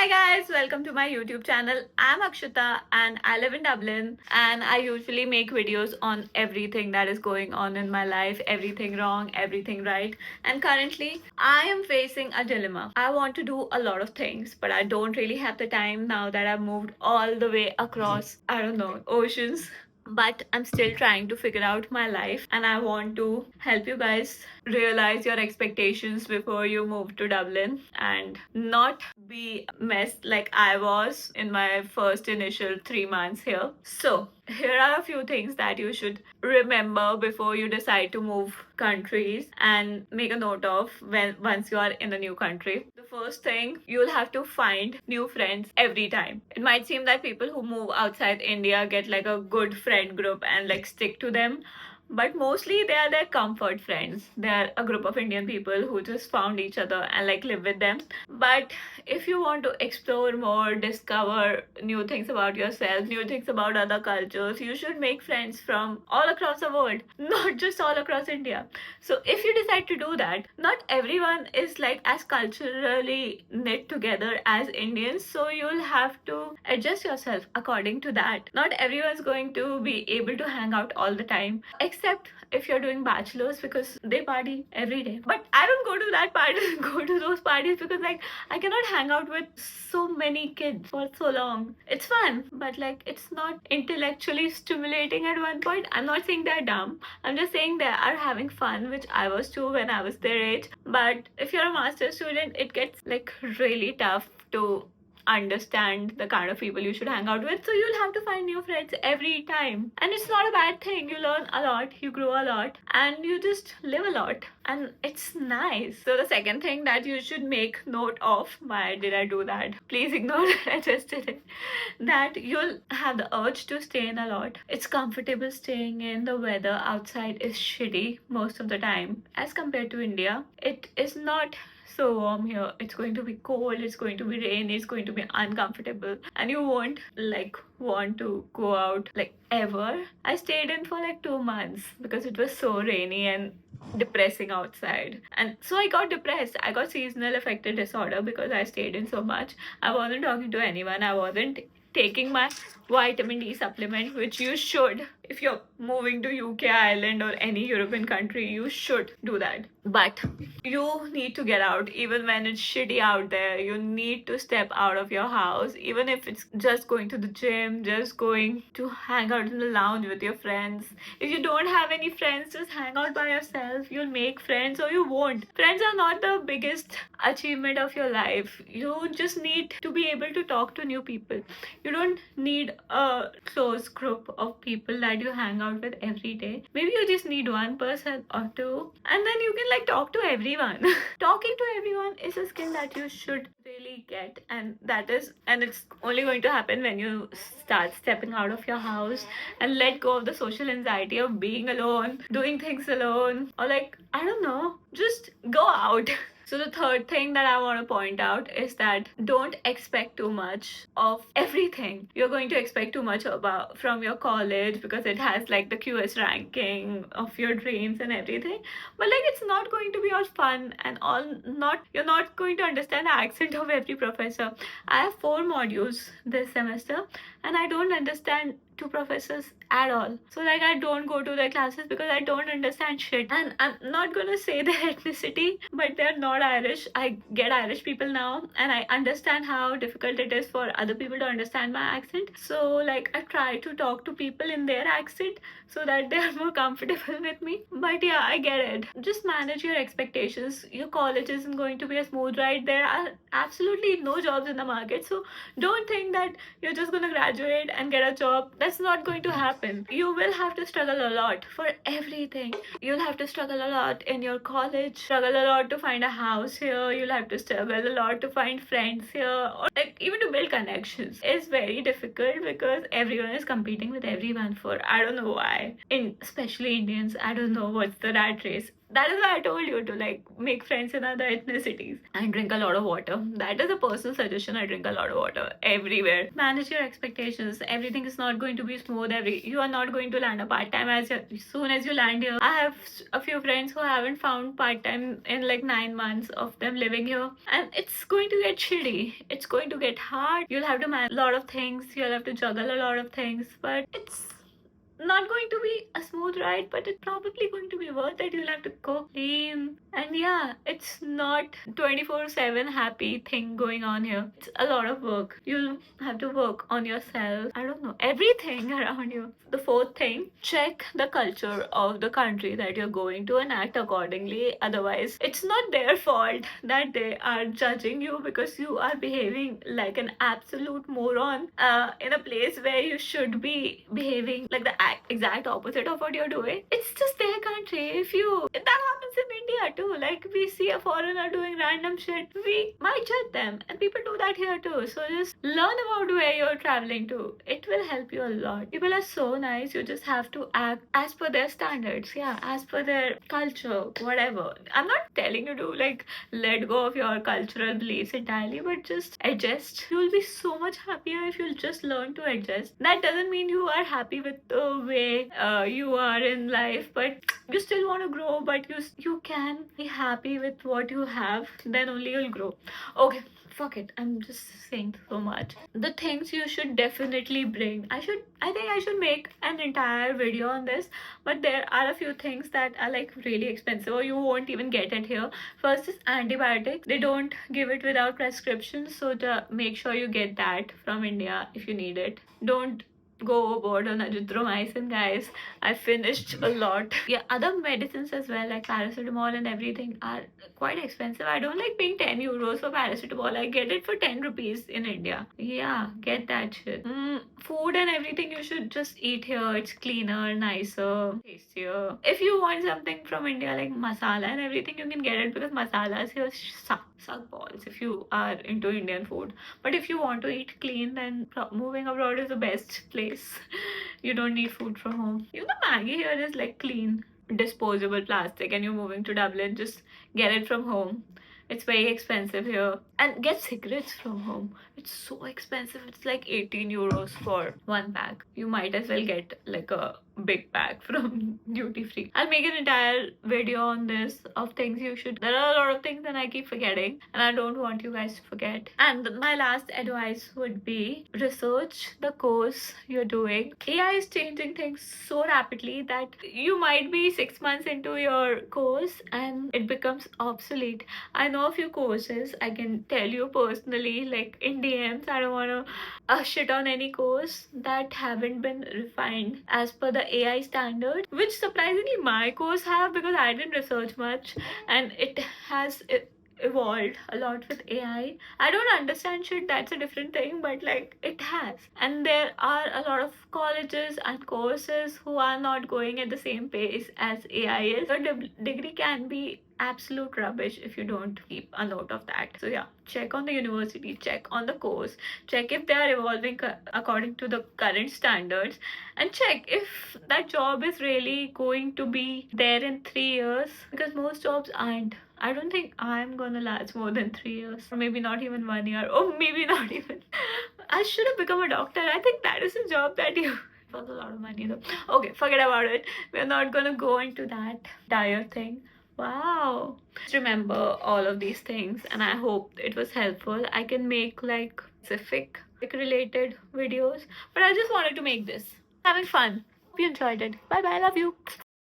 Hi guys, welcome to my YouTube channel. I'm Akshita and I live in Dublin, and I usually make videos on everything that is going on in my life, everything wrong, everything right. And currently I am facing a dilemma. I want to do a lot of things, but I don't really have the time now that I've moved all the way across, I don't know, oceans. But I'm still trying to figure out my life, and I want to help you guys realize your expectations before you move to Dublin and not be messed like I was in my first initial 3 months here. So, here are a few things that you should remember before you decide to move countries and make a note of when once you are in a new country. The first thing, you'll have to find new friends every time. It might seem that people who move outside India get like a good friend group and like stick to them, but mostly they are their comfort friends. They are a group of Indian people who just found each other and like live with them. But if you want to explore more, discover new things about yourself, new things about other cultures, you should make friends from all across the world, not just all across India. So if you decide to do that, not everyone is like as culturally knit together as Indians, so you'll have to adjust yourself according to that. Not everyone's going to be able to hang out all the time, except if you're doing bachelors, because they party every day. But I don't go to that party go to those parties because like I cannot hang out with so many kids for so long. It's fun, but like it's not intellectually stimulating at one point. I'm not saying they're dumb. I'm just saying they are having fun, which I was too when I was their age. But if you're a master's student, it gets like really tough to understand the kind of people you should hang out with. So you'll have to find new friends every time. And it's not a bad thing. You learn a lot, you grow a lot, and you just live a lot. And it's nice. So the second thing that you should make note of, why did I do that? Please ignore that I just did it. That you'll have the urge to stay in a lot. It's comfortable staying in. The weather outside is shitty most of the time as compared to India. It is not so warm here. It's going to be cold, it's going to be rainy, it's going to be uncomfortable, and you won't like want to go out like ever. I stayed in for like 2 months because it was so rainy and depressing outside, and so I got depressed. I got seasonal affective disorder because I stayed in so much. I wasn't talking to anyone, I wasn't taking my vitamin D supplement, which you should. If you're moving to UK, Ireland, or any European country, you should do that. But you need to get out. Even when it's shitty out there, you need to step out of your house. Even if it's just going to the gym, just going to hang out in the lounge with your friends. If you don't have any friends, just hang out by yourself. You'll make friends or you won't. Friends are not the biggest achievement of your life. You just need to be able to talk to new people. You don't need a close group of people that you hang out with every day. Maybe you just need one person or two, and then you can like talk to everyone. Talking to everyone is a skill that you should really get, and it's only going to happen when you start stepping out of your house and let go of the social anxiety of being alone, doing things alone, or like I don't know, just go out. So the third thing that I want to point out is that don't expect too much of everything. You're going to expect too much about from your college because it has like the QS ranking of your dreams and everything. But like it's not going to be all fun and all. Not You're not going to understand the accent of every professor. I have 4 modules this semester and I don't understand two professors at all. So like I don't go to their classes because I don't understand shit. And I'm not gonna say their ethnicity, but they're not Irish. I get Irish people now and I understand how difficult it is for other people to understand my accent. So like I try to talk to people in their accent so that they are more comfortable with me. But yeah, I get it. Just manage your expectations. Your college isn't going to be a smooth ride. There are absolutely no jobs in the market. So don't think that you're just gonna graduate and get a job. That's not going to happen. You will have to struggle a lot for everything. You'll have to struggle a lot in your college, struggle a lot to find a house here. You'll have to struggle a lot to find friends here, or like even to build connections. It's very difficult because everyone is competing with everyone for I don't know why. In especially Indians, I don't know what's the rat race. That is why I told you to like make friends in other ethnicities and drink a lot of water. That is a personal suggestion. I drink a lot of water everywhere. Manage your expectations. Everything is not going to be smooth. You are not going to land a part time as soon as you land here. I have a few friends who haven't found part time in like 9 months of them living here, and it's going to get shitty. It's going to get hard. You'll have to manage a lot of things. You'll have to juggle a lot of things, but it's not going to be a smooth ride, but it's probably going to be worth it. You'll have to cook, clean, and yeah, it's not 24/7 happy thing going on here. It's a lot of work. You'll have to work on yourself. I don't know, everything around you. The fourth thing, check the culture of the country that you're going to and act accordingly. Otherwise, it's not their fault that they are judging you because you are behaving like an absolute moron in a place where you should be behaving like the exact opposite of what you're doing. It's just their country. That happens in India too. Like we see a foreigner doing random shit, we might judge them, and people do that here too. So just learn about where you're traveling to. It will help you a lot. People are so nice. You just have to act as per their standards. Yeah, as per their culture, whatever. I'm not telling you to like let go of your cultural beliefs entirely, but just adjust. You'll be so much happier if you'll just learn to adjust. That doesn't mean you are happy with the way you are in life, but you still want to grow, but you can be happy with what you have, then only you'll grow. Okay, fuck it, I'm just saying so much. The things you should definitely bring, I think I should make an entire video on this, but there are a few things that are like really expensive or you won't even get it here. First is antibiotics. They don't give it without prescription, so to make sure you get that from India if you need it. Don't go overboard on azithromycin, guys. I finished a lot. Yeah, other medicines as well, like paracetamol and everything, are quite expensive. I don't like paying 10 euros for paracetamol. I get it for 10 rupees in India. Yeah, get that shit. Food and everything you should just eat here. It's cleaner, nicer, tastier. If you want something from India like masala and everything, you can get it because masalas here suck balls if you are into Indian food. But if you want to eat clean, then moving abroad is the best place. You don't need food from home. Even the Maggie here is like clean, disposable plastic, and you're moving to Dublin, just get it from home. It's very expensive here. And get cigarettes from home. It's so expensive. It's like 18 euros for one pack. You might as well get like a big pack from duty free. I'll make an entire video on this of things you should. There are a lot of things that I keep forgetting, and I don't want you guys to forget. And my last advice would be research the course you're doing. AI is changing things so rapidly that you might be 6 months into your course and it becomes obsolete. I know a few courses, I can tell you personally, like in DMs. I don't want to shit on any course that haven't been refined as per the AI standard, which surprisingly my course have, because I didn't research much and it has evolved a lot with AI. I don't understand shit, that's a different thing, but like it has. And there are a lot of colleges and courses who are not going at the same pace as AI is. Your degree can be absolute rubbish if you don't keep a note of that. So yeah, check on the university, check on the course, check if they are evolving according to the current standards, and check if that job is really going to be there in 3 years, because most jobs aren't. I don't think I'm gonna last more than 3 years, or maybe not even 1 year, or maybe not even. I should have become a doctor. I think that is a job that you was a lot of money though. Okay, forget about it. We're not gonna go into that dire thing. Wow. Just remember all of these things, and I hope it was helpful. I can make like specific like related videos, but I just wanted to make this. Having fun. Hope you enjoyed it. Bye bye. Love you.